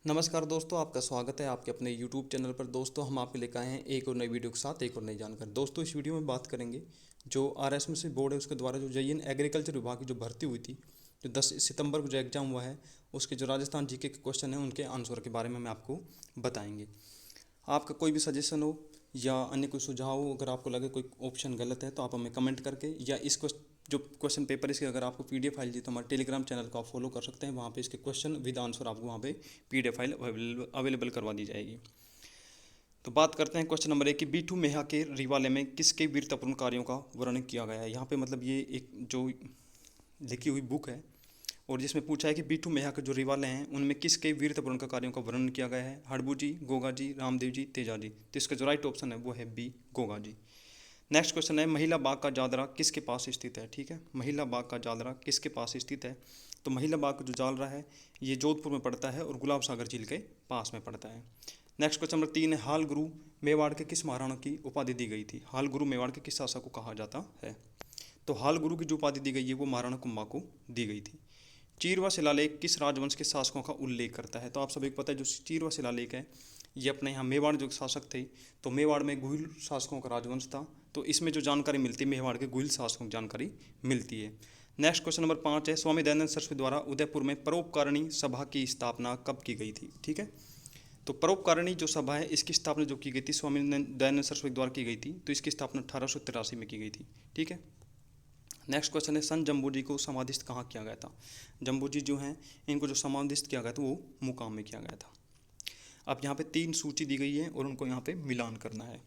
नमस्कार दोस्तों, आपका स्वागत है आपके अपने YouTube चैनल पर। दोस्तों, हम आपके लेकर आए हैं एक और नई वीडियो के साथ एक और नई जानकारी। दोस्तों, इस वीडियो में बात करेंगे जो RSMC बोर्ड है उसके द्वारा जो JN एग्रीकल्चर विभाग की जो भर्ती हुई थी, जो 10 सितंबर को जो एग्ज़ाम हुआ है, उसके जो राजस्थान जीके के क्वेश्चन हैं उनके आंसर के बारे में हम आपको बताएंगे। आपका कोई भी सजेशन हो या अन्य कोई सुझाव हो, अगर आपको लगे कोई ऑप्शन गलत है तो आप हमें कमेंट करके, या इस जो क्वेश्चन पेपर इसके अगर आपको PDF फाइल चाहिए तो हमारे टेलीग्राम चैनल को आप फॉलो कर सकते हैं। वहाँ पे इसके क्वेश्चन विद आंसर आपको वहाँ पे PDF फाइल अवेलेबल करवा दी जाएगी। तो बात करते हैं क्वेश्चन नंबर 1 की बीटू मेहा के रिवाले में किसके वीरतापूर्ण कार्यों का वर्णन किया गया है। यहाँ पे मतलब ये एक जो लिखी हुई बुक है और जिसमें पूछा है कि बीटू मेहा के जो रिवाले हैं उनमें किसके वीरतापूर्ण का कार्यों का वर्णन किया गया है। हड़बू जी, गोगा जी, रामदेव जी, तेजा जी। तो इसका जो राइट ऑप्शन है वो है B, Goga ji. Next question है महिला बाग का जादरा किसके पास स्थित है। ठीक है, महिला बाग का जादरा किसके पास स्थित है। तो महिला बाग का जो जालरा है ये जोधपुर में पड़ता है और गुलाब सागर झील के पास में पड़ता है। नेक्स्ट क्वेश्चन नंबर 3 है हाल गुरु मेवाड़ के किस महाराणा की उपाधि दी गई थी। हाल गुरु मेवाड़ के किस शासक को कहा जाता है। तो हाल गुरु की जो उपाधि दी गई है वो महाराणा कुंभा को दी गई थी। चीरवा शिलालेख किस राजवंश के शासकों का उल्लेख करता है। तो आप सभी को पता है जो चीरवा शिलालेख है ये अपने यहाँ मेवाड़ जो शासक थे, तो मेवाड़ में गुहिल शासकों का राजवंश था। तो इसमें जो जानकारी मिलती है मेवाड़ के गुहिल शासकों की जानकारी मिलती है। नेक्स्ट क्वेश्चन नंबर 5 है स्वामी दयानंद सरस्वती द्वारा उदयपुर में परोपकारिणी सभा की स्थापना कब की गई थी। ठीक है, तो परोपकारिणी जो सभा है इसकी स्थापना जो की गई थी स्वामी दयानंद सरस्वती द्वारा की गई थी। तो इसकी स्थापना 1883 में की गई थी। ठीक है, नेक्स्ट क्वेश्चन है संत जम्बू जी को समाधिस्थ कहाँ किया गया था। जम्बू जी जो हैं इनको जो समाधिस्थ किया गया था वो मुकाम में किया गया था। अब यहाँ पे 3 सूची दी गई है और उनको यहाँ पे मिलान करना है।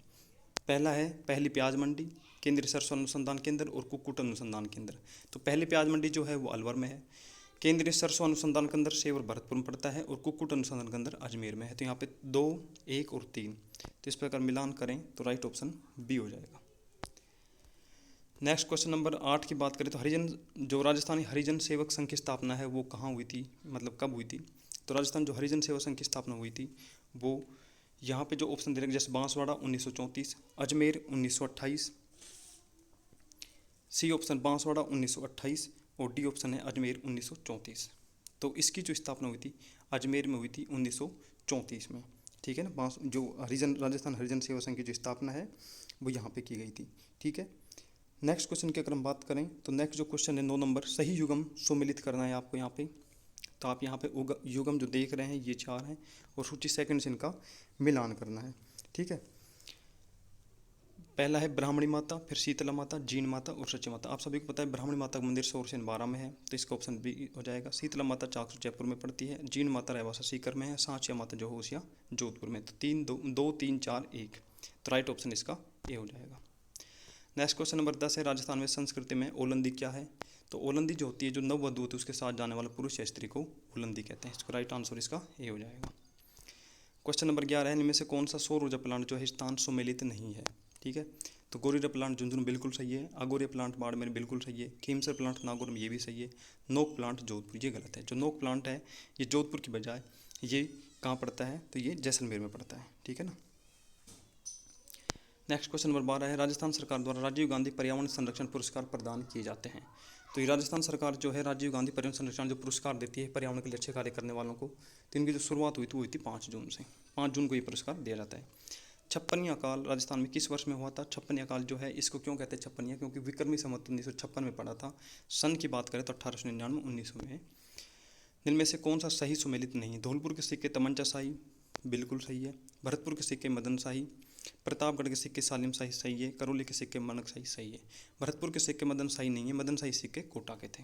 पहला है पहली प्याज मंडी, केंद्रीय सरसों अनुसंधान केंद्र और कुक्कुट अनुसंधान केंद्र। तो पहली प्याज मंडी जो है वो अलवर में है, केंद्रीय सरसों अनुसंधान केंद्र सेवर भरतपुर में पड़ता है और कुक्कुट अनुसंधान केंद्र अजमेर में है। तो यहाँ पे 2, 1 और 3, तो इस पर अगर मिलान करें तो राइट ऑप्शन बी हो जाएगा। नेक्स्ट क्वेश्चन नंबर 8 की बात करें तो हरिजन जो राजस्थानी हरिजन सेवक संघ की स्थापना है वो कहाँ हुई थी, मतलब कब हुई थी। तो राजस्थान जो हरिजन सेवक संघ की स्थापना हुई थी वो यहाँ पे जो ऑप्शन दे रखे जैसे बांसवाड़ा 1934, अजमेर 1928, सी ऑप्शन बांसवाड़ा 1928 और डी ऑप्शन है अजमेर 1934। तो इसकी जो स्थापना हुई थी अजमेर में हुई थी 1934 में। ठीक है ना, बांस जो हरिजन राजस्थान हरिजन सेवा संघ की जो स्थापना है वो यहाँ पे की गई थी। ठीक है, नेक्स्ट क्वेश्चन की अगर हम बात करें तो नेक्स्ट जो क्वेश्चन है 9 नंबर सही युगम सुमिलित करना है आपको यहाँ पे। तो आप यहाँ पे युगम जो देख रहे हैं ये 4 हैं और सूची सेकंड से इनका मिलान करना है। ठीक है, पहला है ब्राह्मणी माता, फिर शीतला माता, जीन माता और सच्ची माता। आप सभी को पता है ब्राह्मणी माता का मंदिर सोरसेन 12 में है, तो इसका ऑप्शन बी हो जाएगा। शीतला माता चाकसू जयपुर में पड़ती है, जीन माता रहवासा सीकर में है, सांचिया माता जो होशिया जोधपुर में। तो 2 3 4 1, तो राइट ऑप्शन इसका ए हो जाएगा। नेक्स्ट क्वेश्चन नंबर 10 है राजस्थान में संस्कृति में ओलंदी क्या है। तो ओलंदी जो होती है जो नववधू होती है उसके साथ जाने वाला पुरुष या स्त्री को ओलंदी कहते हैं। इसका राइट आंसर इसका ए हो जाएगा। क्वेश्चन नंबर 11 है इनमें से कौन सा सौर ऊर्जा प्लांट जो है स्थान सुमेलित नहीं है। ठीक है, तो गोरिल्ला प्लांट झुंझुनू बिल्कुल सही है, अगोरिया प्लांट बाड़मेर बिल्कुल सही है, खीमसर प्लांट नागौर में ये भी सही है, नोक प्लांट जोधपुर ये गलत है। जो नोक प्लांट है ये जोधपुर की बजाय ये कहाँ पड़ता है, तो ये जैसलमेर में पड़ता है। ठीक है ना। नेक्स्ट क्वेश्चन नंबर 12 है राजस्थान सरकार द्वारा राजीव गांधी पर्यावरण संरक्षण पुरस्कार प्रदान किए जाते हैं। तो ये राजस्थान सरकार जो है राजीव गांधी पर्यावरण संरक्षण जो पुरस्कार देती है पर्यावरण के लिए अच्छे कार्य करने वालों को, तो इनकी जो शुरुआत हुई थी वो हुई थी 5 जून से। 5 जून को ये पुरस्कार दिया जाता है। छप्पनिया अकाल राजस्थान में किस वर्ष में हुआ था। छप्पनिया अकाल जो है इसको क्यों कहते हैं छप्पनिया, क्योंकि विक्रमी संवत 1956 में पड़ा था। सन की बात करें तो 1899 1900 में है। इनमें से कौन सा सही सुमेलित नहीं है। धौलपुर के सिक्के तमंचा शाही बिल्कुल सही है, भरतपुर के सिक्के मदन शाही, प्रतापगढ़ के सिक्के सालिम शाही सही है, करौली के सिक्के मानक शाही सही है। भरतपुर के सिक्के मदन शाही नहीं है, मदन शाही सिक्के कोटा के थे।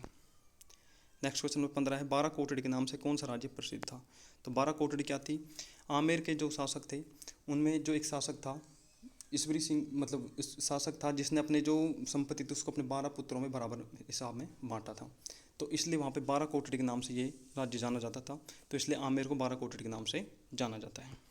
नेक्स्ट क्वेश्चन नंबर 15 है 12 कोटड़ी के नाम से कौन सा राज्य प्रसिद्ध था। तो 12 कोटड़ी क्या थी, आमेर के जो शासक थे उनमें जो एक शासक था ईश्वरी सिंह, मतलब शासक था जिसने अपने जो संपत्ति थी उसको अपने 12 पुत्रों में बराबर हिसाब में बांटा था। तो इसलिए वहाँ पे 12 कोटड़ी के नाम से ये राज्य जाना जाता था। तो इसलिए आमेर को 12 कोटड़ी के नाम से जाना जाता है।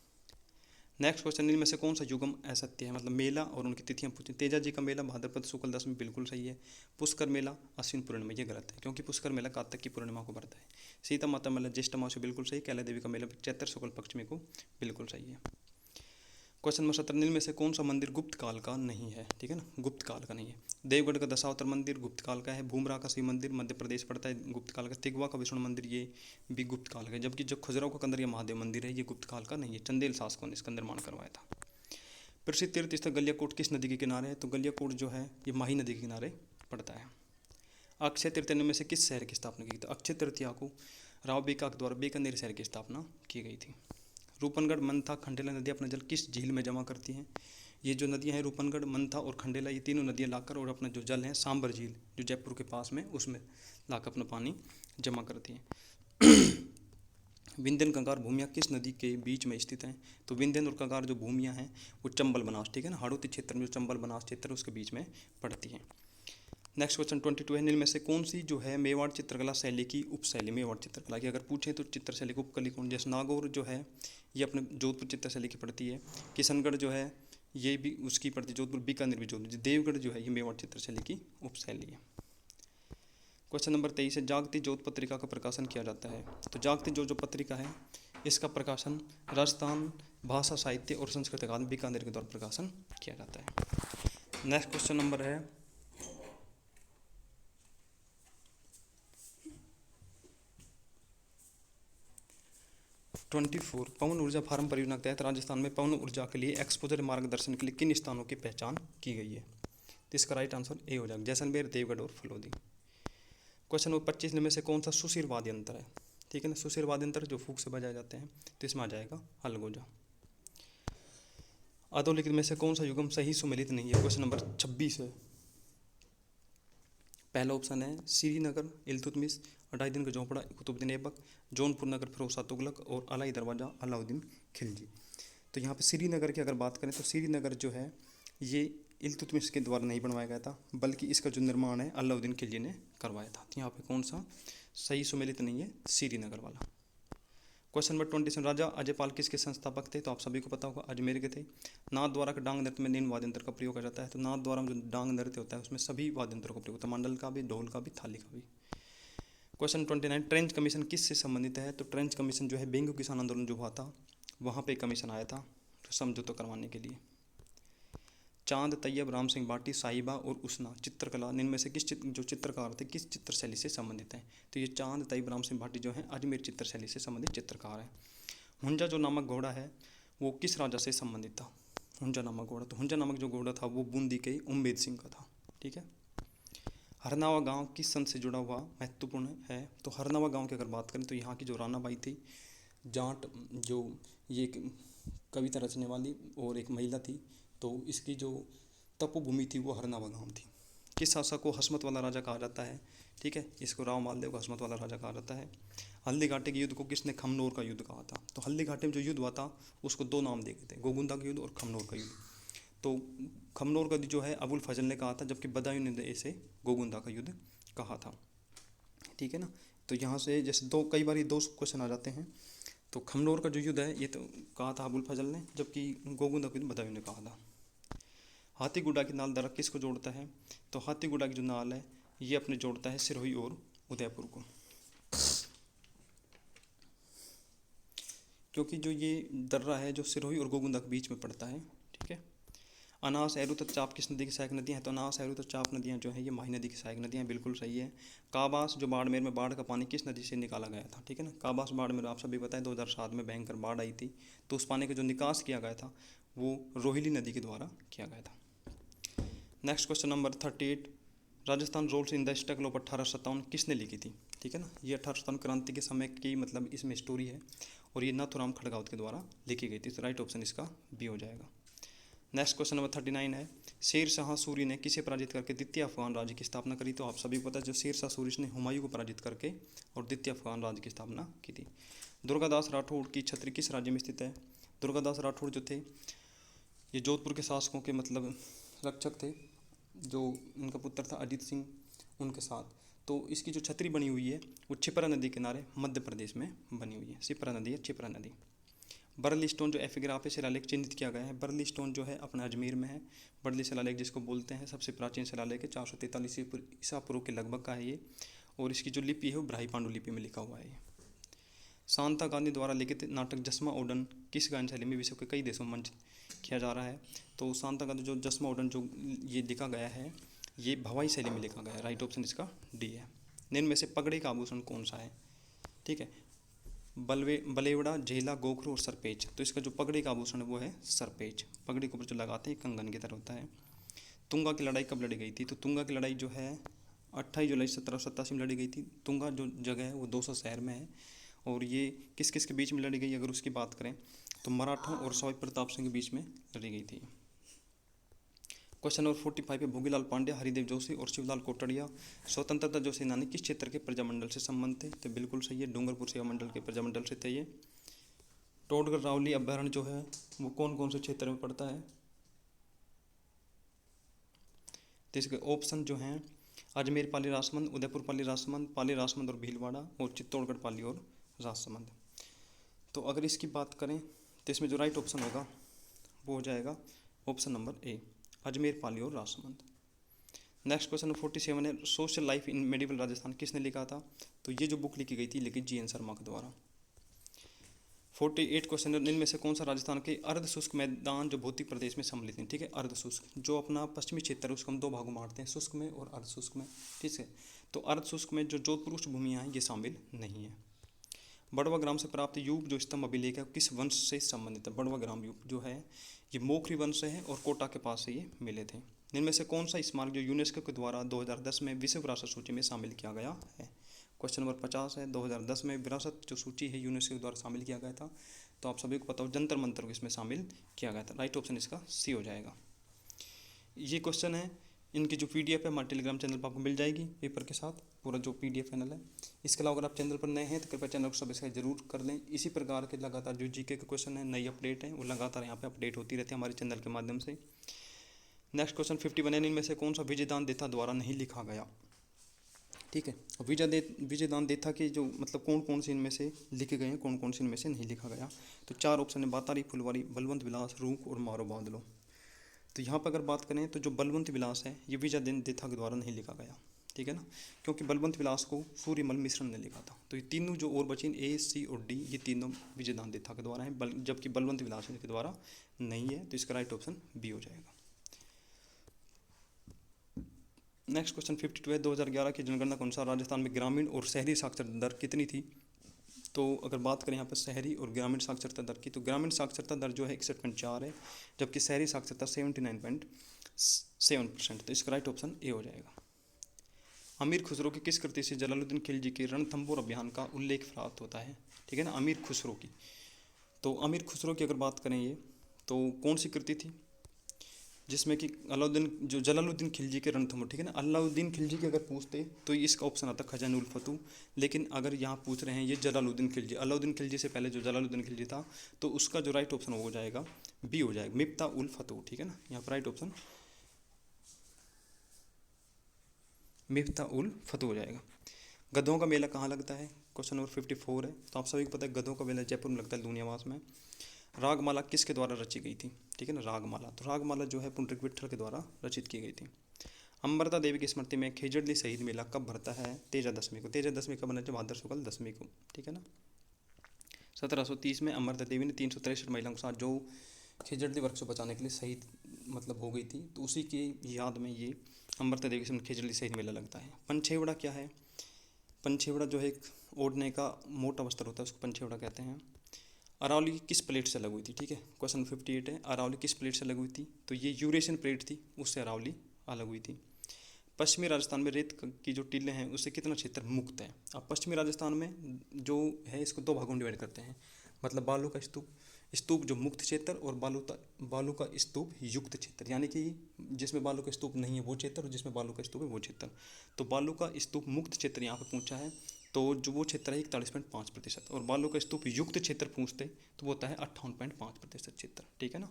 नेक्स्ट क्वेश्चन इनमें से कौन सा युगम असत्य है, मतलब मेला और उनकी तिथियां पूछी। तेजा जी का मेला भाद्रपद शुक्ल दशमी बिल्कुल सही है। पुष्कर मेला अश्विन पूर्णिमा ये गलत है क्योंकि पुष्कर मेला कार्तिक की पूर्णिमा को बढ़ता है। सीता माता मेला ज्येष्ठ मास बिल्कुल सही। कैला देवी का मेला चैत्र शुक्ल पक्ष में को बिल्कुल सही है। क्वेश्चन नंबर 17, निम्न में से कौन सा मंदिर गुप्त काल का नहीं है? ठीक है ना, गुप्त काल का नहीं है। देवगढ़ का दशावतार मंदिर गुप्त काल का है। भूमरा का शिव मंदिर मध्य प्रदेश पड़ता है, गुप्त काल का। तिगवा का विष्णु मंदिर ये भी गुप्त काल का है। जबकि जो खजुराहो का कंदरिया महादेव मंदिर है ये गुप्त काल का नहीं है, चंदेल शासकों ने इसका निर्माण करवाया था। प्रसिद्ध तीर्थ स्थल गलियाकोट किस नदी के किनारे है? तो गलियाकोट जो है ये माही नदी के किनारे पड़ता है। अक्षय तृतीया में से किस शहर की स्थापना की? तो अक्षय तृतीया को राव बेका के द्वारा बीकानेर शहर की स्थापना की गई थी। रूपनगढ़, मंथा, खंडेला नदियाँ अपना जल किस झील में जमा करती हैं? ये जो नदियाँ हैं रूपनगढ़, मंथा और खंडेला, ये तीनों नदियाँ लाकर और अपना जो जल है सांबर झील जो जयपुर के पास में उसमें लाकर अपना पानी जमा करती हैं। विंध्यन कंकार भूमियाँ किस नदी के बीच में स्थित हैं? तो विंध्यन और कंकार जो भूमियाँ हैं वो चंबल बनास, ठीक है ना, हाड़ौती क्षेत्र में जो चंबल बनास क्षेत्र है उसके बीच में पड़ती हैं। नेक्स्ट क्वेश्चन 22 है, निम्न में से कौन सी जो है मेवाड़ चित्रकला शैली की उपशैली? मेवाड़ चित्रकला की अगर पूछें तो चित्र शैली की उपकली कौन? जैसे नागौर जो है ये अपने जोधपुर चित्र शैली की पड़ती है। किशनगढ़ जो है ये भी उसकी पड़ती है, जोधपुर, बीकानेर भी जोधपुर। देवगढ़ जो है ये मेवाड़ चित्र शैली की उपशैली है। क्वेश्चन नंबर 23 है, जागती जोत पत्रिका का प्रकाशन किया जाता है? तो जागती जोत जो पत्रिका है इसका प्रकाशन राजस्थान भाषा साहित्य और संस्कृति अकादमी बीकानेर के द्वारा प्रकाशन किया जाता है। नेक्स्ट क्वेश्चन नंबर है 24, पवन ऊर्जा फार्म परियोजना के तहत राजस्थान में पवन ऊर्जा के लिए एक्सपोजर मार्गदर्शन के लिए किन स्थानों की पहचान की गई है? तो इसका राइट आंसर ए हो जाएगा, जैसलमेर, देवगढ़ और फलोदी। क्वेश्चन नंबर 25 में से कौन सा सुशिर वाद्य यंत्र है? ठीक है ना, सुशिर वाद्य यंत्र जो फूक से बजाए जाते हैं, तो इसमें आ जाएगा अलगोजा। अधोलिखित में से कौन सा युग्म सही सुमेलित नहीं है? क्वेश्चन नंबर 26 है। पहला ऑप्शन है श्रीनगर इल्तुतमिश, अढ़ाई दिन का झोंपड़ा कुतुबुद्दीन ऐबक, जौनपुर नगर फिरोज तुगलक और अलाई दरवाज़ा अलाउद्दीन खिलजी। तो यहाँ पे श्रीनगर की अगर बात करें तो श्रीनगर जो है ये इल्तुतमिश के द्वारा नहीं बनवाया गया था, बल्कि इसका जो निर्माण है अलाउद्दीन खिलजी ने करवाया था। तो यहाँ पे कौन सा सही सुमेलित नहीं है? श्रीनगर वाला। क्वेश्चन नंबर 27, राजा अजयपाल किसके संस्थापक थे? तो आप सभी को पता होगा अजमेर के थे। नाथ द्वारा के डांग नृत्य में निम्न वाद्य यंत्र का प्रयोग किया जाता है? तो नाथ द्वारा जो डांग नृत्य होता है उसमें सभी वाद्य यंत्रों का प्रयोग होता है, मंडल का भी, ढोल का भी, थाली का भी। क्वेश्चन 29, ट्रेंच कमीशन किससे संबंधित है? तो ट्रेंच कमीशन जो है बेंगू किसान आंदोलन जो हुआ था वहाँ पे कमीशन आया था समझौता करवाने के लिए। चांद, तैयब, राम सिंह भाटी, साहिबा और उसना चित्रकला, इनमें से किस जो चित्रकार थे किस चित्र शैली से संबंधित हैं? तो ये चांद, तैयब, राम सिंह भाटी जो हैं अजमेर चित्र शैली से संबंधित चित्रकार हैं। हुंजा जो नामक घोड़ा है वो किस राजा से संबंधित था? हुंजा नामक घोड़ा, तो हुंजा नामक जो घोड़ा था वो बूंदी के उम्मेद सिंह का था। ठीक है। हरनावा गांव किस संत से जुड़ा हुआ महत्वपूर्ण है? तो हरनावा गांव की अगर बात करें तो यहाँ की जो रानाबाई थी जाट, जो ये कविता रचने वाली और एक महिला थी, तो इसकी जो तपोभूमि थी वो हरनावा गांव थी। किस शासक को हसमत वाला राजा कहा जाता है? ठीक है, इसको राव मालदेव को हसमत वाला राजा कहा जाता है। हल्दी घाटी के युद्ध को किसने खमनोर का युद्ध कहा था? तो हल्दी घाटी में जो युद्ध हुआ था उसको दो नाम दिए गए थे, गोगुंदा का युद्ध और खमनोर का युद्ध। तो खमनोर का जो है अबुल फजल ने कहा था, जबकि बदायूं ने इसे गोगुंदा का युद्ध कहा था। ठीक है ना, तो यहाँ से जैसे कई बार ये दो क्वेश्चन आ जाते हैं। तो खमनोर का जो युद्ध है ये तो कहा था अबुल फजल ने, जबकि गोगुंदा का युद्ध बदायूं ने कहा था। हाथीगुडा की नाल दर्रा किसको जोड़ता है? तो हाथीगुडा की जो नाल है ये अपने जोड़ता है सिरोही और उदयपुर को, क्योंकि जो ये दर्रा है जो सिरोही और गोगुंदा के बीच में पड़ता है। ठीक है। अनास, एरू तथा चाप किस नदी की सहायक नदियाँ हैं? तो अनास, एरू तथा चाप नदियाँ जो है ये माही नदी की सहायक नदियाँ, बिल्कुल सही है। काबास जो बाड़मेर में बाढ़ का पानी किस नदी से निकाला गया था? ठीक है ना, काबास बाड़मेर आप सभी बताएं 2007 में भयंकर बाढ़ आई थी, तो उस पानी का जो निकास किया गया था वो रोहिली नदी के द्वारा किया गया था। Next question number 38, Rajasthan rules in the struggle of 1857 किसने लिखी थी? ठीक है ना, ये 1857 क्रांति के समय की मतलब इसमें स्टोरी है और ये नाथुराम खड़गावत के द्वारा लिखी गई थी। तो राइट ऑप्शन इसका बी हो जाएगा। नेक्स्ट क्वेश्चन नंबर 39 है, शेर शाह सूरी ने किसे पराजित करके द्वितीय अफगान राज्य की स्थापना करी? तो आप सभी को पता है जो शेर शाह सूरी ने हुमायूं को पराजित करके और द्वितीय अफगान राज्य की स्थापना की थी। दुर्गादास राठौड़ की छत्री किस राज्य में स्थित है? दुर्गादास राठौड़ जो थे ये जोधपुर के शासकों के मतलब रक्षक थे, जो उनका पुत्र था अजीत सिंह उनके साथ। तो इसकी जो छतरी बनी हुई है वो छिपरा नदी किनारे मध्य प्रदेश में बनी हुई है। छिपरा नदी है, छिपरा नदी। बर्ली स्टोन जो एपिग्राफ है शिलालेख चिन्हित किया गया है, बर्ली स्टोन जो है अपना अजमेर में है। बर्ली शिलालेख जिसको बोलते हैं सबसे प्राचीन शिलालेख है, 443 ईसा पूर्व के लगभग का है ये, और इसकी जो लिपि है वो ब्राह्मी पांडु लिपि में लिखा हुआ है। शांता गांधी द्वारा लिखित नाटक जसमा ओडन किस गायन शैली में विश्व के कई देशों में मंच किया जा रहा है? तो शांता गांधी जो जसमा ओडन जो ये लिखा गया है, ये भवाई शैली में लिखा गया है। राइट ऑप्शन इसका डी है। निम्न में से पगड़ी का आभूषण कौन सा है? ठीक है, बलेवड़ा, झेला, गोखरू और सरपेच। तो इसका जो पगड़ी का आभूषण है वो है सरपेच। पगड़ी के ऊपर जो लगाते हैं कंगन की तरह होता है। तुंगा की लड़ाई कब लड़ी गई थी? तो तुंगा की लड़ाई जो है 28 जुलाई 1787 में लड़ी गई थी। तुंगा जो जगह है वो 200 शहर में है। और ये किस किस के बीच में लड़ी गई अगर उसकी बात करें तो मराठों और सवाई प्रताप सिंह के बीच में लड़ी गई थी। क्वेश्चन नंबर 45 है, भोगीलाल पांड्या, हरिदेव जोशी और शिवलाल कोटड़िया स्वतंत्रता जो सेनानी किस क्षेत्र के प्रजामंडल से संबंध थे? तो बिल्कुल सही है, डूंगरपुर सेवा मंडल के प्रजामंडल से थे ये। टोडगढ़ रावली अभ्यारण्य जो है वो कौन कौन से क्षेत्र में पड़ता है? तो इसके ऑप्शन जो हैं अजमेर पाली राजसमंद, उदयपुर पाली राजसमंद और भीलवाड़ा, और चित्तौड़गढ़ पाली और राजसमंद। तो अगर इसकी बात करें तो इसमें जो राइट ऑप्शन होगा वो हो जाएगा option number A, Ajmer Pali और राजसमंद। नेक्स्ट क्वेश्चन नंबर 47 है, social life in medieval Rajasthan किसने लिखा था? तो ये जो बुक लिखी गई थी लिखी GN शर्मा के द्वारा। 48 क्वेश्चन है, इनमें से कौन सा राजस्थान के अर्ध शुष्क मैदान जो भौतिक प्रदेश में सम्मिलित हैं? ठीक है, अर्ध शुष्क जो अपना पश्चिमी क्षेत्र है उसको हम 2 भागों में बांटते हैं, शुष्क में और अर्ध शुष्क में। ठीक है, तो अर्ध शुष्क में जो जोधपुर भूमियाँ हैं ये शामिल नहीं है। बड़वा ग्राम से प्राप्त युग जो स्तंभ अभिलेख है किस वंश से संबंधित है? बड़वा ग्राम युग जो है ये मोखरी वंश से है और कोटा के पास से ये मिले थे। इनमें से कौन सा स्मारक जो यूनेस्को के द्वारा 2010 में विश्व विरासत सूची में शामिल किया गया है? क्वेश्चन नंबर 50 है, 2010 में विरासत जो सूची है यूनेस्को के द्वारा शामिल किया गया था। तो आप सभी को पता हो जंतर मंतर को इसमें शामिल किया गया था। राइट ऑप्शन इसका सी हो जाएगा। ये क्वेश्चन है, इनकी जो PDF है हमारे टेलीग्राम चैनल पर आपको मिल जाएगी पेपर के साथ, पूरा जो PDF चैनल है। इसके अलावा अगर आप चैनल पर नए हैं तो कृपया चैनल को सब्सक्राइब जरूर कर लें। इसी प्रकार के लगातार जो GK के क्वेश्चन है, नई अपडेट है, वो लगातार यहाँ पे अपडेट होती रहती है हमारे चैनल के माध्यम से। नेक्स्ट क्वेश्चन 51 है, इनमें से कौन सा विजयदान देथा द्वारा नहीं लिखा गया? ठीक है, विजयदान देथा के जो मतलब कौन कौन से इनमें से लिखे गए हैं, कौन कौन से इनमें से नहीं लिखा गया? तो 4 ऑप्शन है, बातारी, फुलवारी, बलवंत विलास, रूख और मारो बादलो। तो यहाँ पर अगर बात करें तो जो बलवंत विलास है ये विजयदान देथा के द्वारा नहीं लिखा गया। ठीक है ना, क्योंकि बलवंत विलास को सूर्यमल मिश्र ने लिखा था। तो ये तीनों जो और बचे A, C और D ये तीनों विजयदान देथा के द्वारा हैं, जबकि बलवंत विलास के द्वारा नहीं है। तो इसका राइट ऑप्शन बी हो जाएगा। नेक्स्ट क्वेश्चन 52 है, 2011 की जनगणना के अनुसार राजस्थान में ग्रामीण और शहरी साक्षरता दर कितनी थी? तो अगर बात करें यहाँ पर शहरी और ग्रामीण साक्षरता दर की, तो ग्रामीण साक्षरता दर जो है 61.4 है, जबकि शहरी साक्षरता 79.7%। तो इसका राइट ऑप्शन ए हो जाएगा। अमीर खुसरो की किस कृति से जलालुद्दीन खिलजी के रणथंभौर अभियान का उल्लेख प्राप्त होता है? ठीक है ना, अमीर खुसरो की। तो अमीर खुसरो की अगर बात करें ये तो कौन सी कृति थी जिसमें कि जलालुद्दीन खिलजी के रणथंभौर, ठीक है ना, अलाउद्दीन खिलजी के अगर पूछते तो इसका ऑप्शन आता खजानुल फतू। लेकिन अगर यहाँ पूछ रहे हैं ये जलालुद्दीन खिलजी, अलाउद्दीन खिलजी से पहले जो जलालुद्दीन खिलजी था, तो उसका जो राइट ऑप्शन हो जाएगा बी हो जाएगा, मिफ्ता उल फतू। ठीक है ना, यहाँ पर राइट ऑप्शन मिफ्ता उल फतू हो जाएगा। गधों का मेला कहाँ लगता है? क्वेश्चन नंबर 54 है। तो आप सभी को पता है गधों का मेला जयपुर में लगता है, दुनियावास में। रागमाला किसके द्वारा रची गई थी? ठीक है ना, रागमाला। तो रागमाला जो है पुंडरीक विट्ठल के द्वारा रचित की गई थी। अमृता देवी की स्मृति में खेजड़ली शहीद मेला कब भरता है? तेजा दशमी को। तेजा दशमी कब बना? भाद्र शुक्ल दशमी को। ठीक है ना, 1730 में अमृता देवी ने 363 महिलाओं के साथ जो खेजड़ली वृक्ष को बचाने के लिए शहीद मतलब हो गई थी, तो उसी की याद में ये अमृता देवी के खेजड़ली शहीद मेला लगता है। पंछेवड़ा क्या है? पंछेवड़ा जो है एक ओढ़ने का मोटा वस्त्र होता है, उसको पंछेवड़ा कहते हैं। अरावली किस प्लेट से अलग हुई थी? ठीक है, क्वेश्चन 58 है, अरावली किस प्लेट से अलग हुई थी? तो ये यूरेशियन प्लेट थी, उससे अरावली अलग हुई थी। पश्चिमी राजस्थान में रेत की जो टीले हैं उससे कितना क्षेत्र मुक्त है? अब पश्चिमी राजस्थान में जो है इसको 2 भागों में डिवाइड करते हैं, मतलब बालू का स्तूप जो मुक्त क्षेत्र और बालू का स्तूप युक्त क्षेत्र, यानी कि जिसमें बालू का स्तूप नहीं है वो क्षेत्र और जिसमें बालू का स्तूप है वो क्षेत्र। तो बालू का स्तूप मुक्त क्षेत्र यहाँ पर पूछा है, तो जो वो क्षेत्र है 41.5%, और बालू का स्तूप युक्त क्षेत्र पूछते तो वो होता है 58.5% क्षेत्र। ठीक है ना,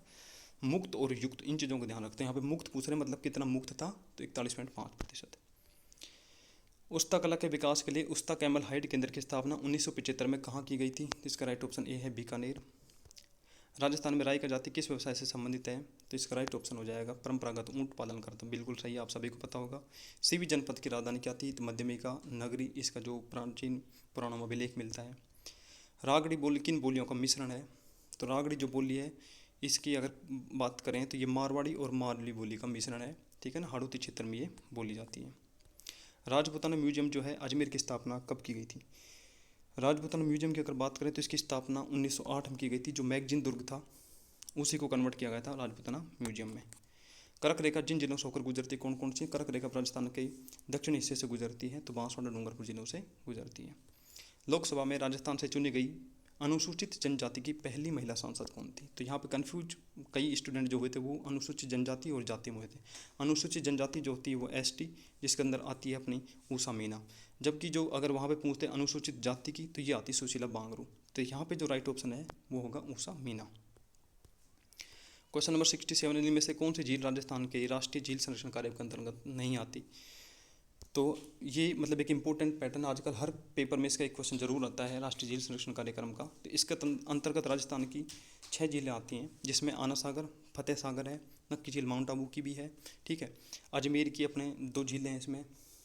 मुक्त और युक्त इन चीज़ों को ध्यान रखते हैं। यहाँ पे मुक्त पूछ रहे हैं मतलब कितना मुक्त था, तो 41.5%। उस्ता कला के विकास के लिए उस्ता कैमल हाइड केंद्र की स्थापना 1975 में कहाँ की गई थी? इसका राइट ऑप्शन ए है बीकानेर। राजस्थान में राई का जाति किस व्यवसाय से संबंधित है? तो इसका राइट ऑप्शन हो जाएगा परंपरागत ऊंट पालन करता। बिल्कुल सही, आप सभी को पता होगा। सीवी जनपद की राजधानी क्या थी? तो मध्यमिका नगरी, इसका जो प्राचीन पुराणों में अभिलेख मिलता है। रागड़ी बोली किन बोलियों का मिश्रण है? तो रागड़ी जो बोली है इसकी अगर बात करें तो ये मारवाड़ी और मारली बोली का मिश्रण है, ठीक है ना। हाड़ौती क्षेत्र में ये बोली जाती है। राजपूताना म्यूजियम जो है अजमेर की स्थापना कब की गई थी? राजपूताना म्यूजियम की अगर बात करें तो इसकी स्थापना 1908 में की गई थी। जो मैगजीन दुर्ग था उसी को कन्वर्ट किया गया था राजपूताना म्यूजियम में। कर्क रेखा जिन जिलों से होकर गुजरती है कौन कौन सी? कर्क रेखा राजस्थान के दक्षिणी हिस्से से गुजरती है, तो बांसवाड़ा डूंगरपुर जिलों से गुजरती है। लोकसभा में राजस्थान से चुनी गई अनुसूचित जनजाति की पहली महिला सांसद कौन थी? तो यहाँ पे कन्फ्यूज कई स्टूडेंट जो हुए थे वो अनुसूचित जनजाति और जाति में हुए थे। अनुसूचित जनजाति जो होती है वो एसटी, जिसके अंदर आती है अपनी ऊषा मीना, जबकि जो अगर वहाँ पे पूछते हैं अनुसूचित जाति की तो ये आती सुशीला बांगरू। तो यहाँ पे जो राइट ऑप्शन है वो होगा ऊषा मीना। क्वेश्चन नंबर 67 इनमें से कौन सी झील राजस्थान के राष्ट्रीय झील संरक्षण कार्यक्रम के अंतर्गत नहीं आती? तो ये मतलब एक इंपॉर्टेंट पैटर्न आजकल हर पेपर में इसका एक क्वेश्चन जरूर आता है राष्ट्रीय झील संरक्षण कार्यक्रम का। तो इसके अंतर्गत राजस्थान की 6 झीलें आती हैं, जिसमें आना सागर, फतेह सागर है, नक्की झील माउंट आबू की भी है, ठीक है। अजमेर की अपने 2 झीलें हैं इसमें,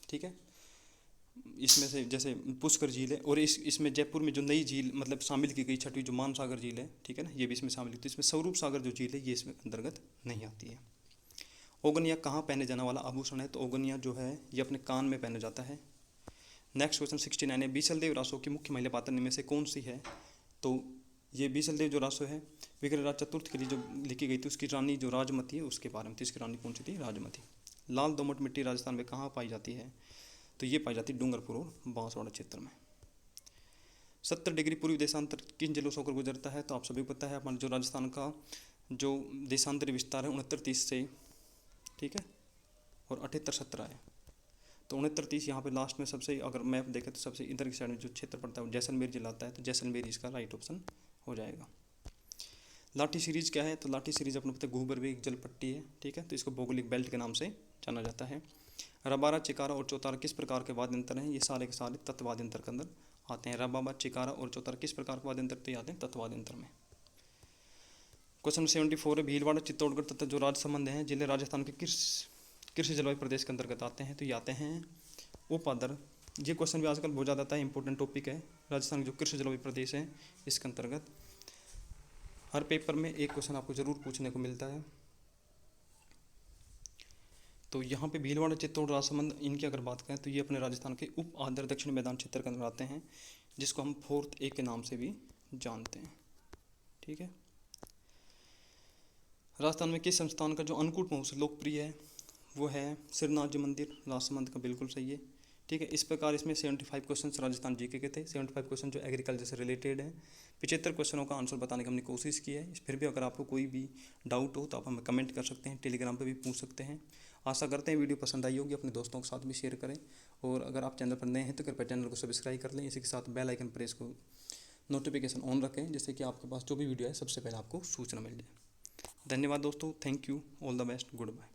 ठीक है। इसमें से जैसे पुष्कर झील है, और इसमें जयपुर में जो नई झील मतलब शामिल की गई छठी जो मानसागर झील है, ठीक है ना, ये भी इसमें शामिल होती है। इसमें स्वरूप सागर जो झील है ये इसमें अंतर्गत नहीं आती है। ओगनिया कहाँ पहने जाने वाला आभूषण है? तो ओगनिया जो है ये अपने कान में पहना जाता है। नेक्स्ट क्वेश्चन 69 है, बीसलदेव रासो की मुख्य महिला पात्र में से कौन सी है? तो ये बीसलदेव जो रासो है विग्रहराज चतुर्थ के लिए जो लिखी गई थी, उसकी रानी जो राजमती है उसके बारे में थी। इसकी रानी कौन सी थी? राजमती। लाल दोमट मिट्टी राजस्थान में कहाँ पाई जाती है? तो ये पाई जाती है डूंगरपुर और बांसवाड़ा क्षेत्र में। 70 डिग्री पूर्वी देशांतर किन जिलों से होकर गुजरता है? तो आप सभी को पता है अपना जो राजस्थान का जो देशांतरी विस्तार है 69-30 से, ठीक है, और 78-17 है। तो 69-30 यहाँ पे लास्ट में सबसे, अगर मैप देखें तो सबसे इधर की साइड में जो क्षेत्र पड़ता है वो जैसलमेर जिला आता है, तो जैसलमेर इसका राइट ऑप्शन हो जाएगा। लाठी सीरीज क्या है? तो लाठी सीरीज अपने पता है घूबरवी एक जल पट्टी है, ठीक है, तो इसको भौगोलिक बेल्ट के नाम से जाना जाता है। रबारा, चिकारा और चौतारा किस प्रकार के वाद्य यंत्र हैं? ये सारे के सारे तत्वाद्य यंत्र के अंदर आते हैं। रबाबा, चिकारा और चौतारा किस प्रकार के वाद्य यंत्र तो आते हैं? तत्वाद्य यंत्र में। क्वेश्चन 74 है, भीलवाड़ा, चित्तौड़गढ़ तथा जो राजसमंद हैं जिले राजस्थान के किस कृषि जलवायु प्रदेश के अंतर्गत आते हैं? तो ये आते हैं उपादर। ये क्वेश्चन भी आजकल बहुत ज़्यादा आता है, इंपॉर्टेंट टॉपिक है। राजस्थान के जो कृषि जलवायु प्रदेश है इसके अंतर्गत हर पेपर में एक क्वेश्चन आपको जरूर पूछने को मिलता है। तो यहाँ पे भीलवाड़ा, चित्तौड़, राजसमंद इनकी अगर बात करें तो ये अपने राजस्थान के उप आदर दक्षिण मैदान क्षेत्र के अंदर आते हैं, जिसको हम 4th A के नाम से भी जानते हैं, ठीक है। राजस्थान में किस संस्थान का जो अन्नकूट महोत्सव लोकप्रिय है वो है श्रीनाथ जी मंदिर राजसमंद का? बिल्कुल सही है, ठीक है। इस प्रकार इसमें 75 क्वेश्चन राजस्थान जीके के थे, 75 क्वेश्चन जो एग्रीकल्चर से रिलेटेड है। 75 क्वेश्चनों का आंसर बताने की हमने कोशिश की है। फिर भी अगर आपको कोई भी डाउट हो तो आप हमें कमेंट कर सकते हैं, टेलीग्राम पे भी पूछ सकते हैं। आशा करते हैं वीडियो पसंद आई होगी, अपने दोस्तों के साथ भी शेयर करें, और अगर आप चैनल पर नए हैं तो कृपया चैनल को सब्सक्राइब कर लें। इसी के साथ बेल आइकन प्रेस को नोटिफिकेशन ऑन रखें, जिससे कि आपके पास जो भी वीडियो है सबसे पहले आपको सूचना मिल जाए। धन्यवाद दोस्तों, thank you, all the best, good bye.